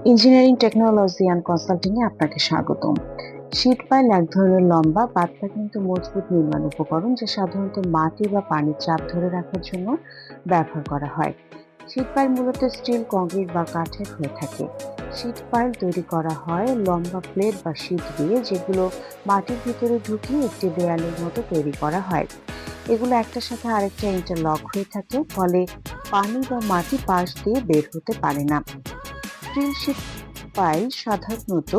Engineering technology and consulting এ আপনাকে স্বাগতম। Sheet pile এক ধরনের লম্বা, পাতলা কিন্তু মজবুত নির্মাণ উপকরণ যা সাধারণত মাটি বা পানির চাপ ধরে রাখার জন্য ব্যবহার করা হয়। শীট পাইল মূলত স্টিল, কংক্রিট বা কাঠের হয়ে থাকে। শীট পাইল তৈরি করা হয় লম্বা প্লেট বা শীট দিয়ে, যেগুলো মাটির ভিতরে ঢুকিয়ে একটি দেয়ালের মতো তৈরি করা হয়। এগুলো একটার সাথে আরেকটা ইন্টারলক হয়ে থাকে, ফলে পানি বা মাটি পাশ দিয়ে বের হতে পারে না। স্টিল শিপ পাইল সাধারণত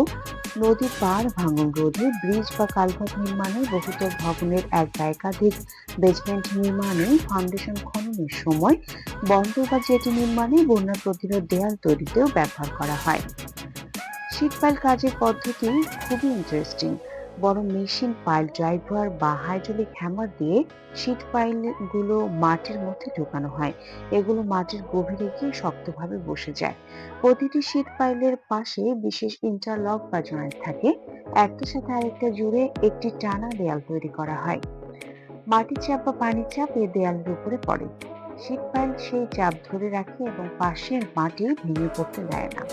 নদী পার ভাঙন রোধে, ব্রিজ বা কালভার্ট নির্মাণে, বহুতল ভবনের এক বা একাধিক বেসমেন্ট নির্মাণে, ফাউন্ডেশন খননের সময়, বন্দর বা জেটি নির্মাণে, বন্যা প্রতিরোধ দেয়াল তৈরিতেও ব্যবহার করা হয়। শীট পাইল কাজের পদ্ধতি খুবই ইন্টারেস্টিং। বড় মেশিন পাইল ড্রাইভার বা হাইড্রোলিক হ্যামার দিয়ে শীট পাইল গুলো মাটির মধ্যে ঢোকানো হয়। এগুলো মাটির গভীরে গিয়ে শক্তভাবে বসে যায়। প্রতিটি শীট পাইলের পাশে বিশেষ ইন্টারলক বা জয়েন্ট থাকে। একটার সাথে আরেকটা জুড়ে একটি টানা দেয়াল তৈরি করা হয়। মাটির চাপ বা পানির চাপ এই দেয়ালের উপরে পড়ে। শীট পাইল সেই চাপ ধরে রাখে এবং পাশের মাটি ভেঙে পড়তে দেয় না।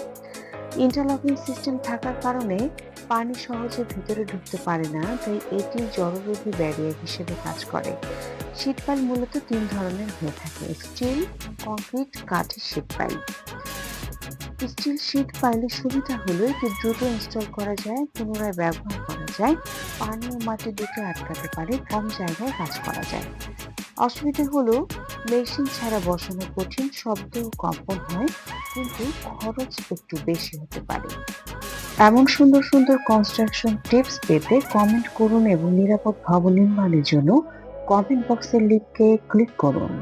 ইন্টারলকিং সিস্টেম থাকার কারণে পানি সহজে ভিতরে ঢুকতে পারে না, তাই এটি জলরোধী ব্যারিয়ার হিসেবে কাজ করে। শীট পাইল মূলত তিন ধরনের হয়ে থাকে: স্টিল, কংক্রিট, কাঠের শীট পাইল। স্টিল শীট পাইলের সুবিধা হলো এটি দ্রুত ইনস্টল করা যায়, পুনরায় ব্যবহার করা যায়, পানি ও মাটি দুটো আটকাতে পারে, কম জায়গায় কাজ করা যায়। অসুবিধা হলো মেশিন ছাড়া বসানো কঠিন, শব্দ ও কম্পন হয়, কিন্তু খরচ একটু বেশি হতে পারে। এমন সুন্দর সুন্দর কনস্ট্রাকশন টিপস পেতে কমেন্ট করুন এবং নিরাপদ ভবন নির্মাণের জন্য কমেন্ট বক্সের লিংকে ক্লিক করুন।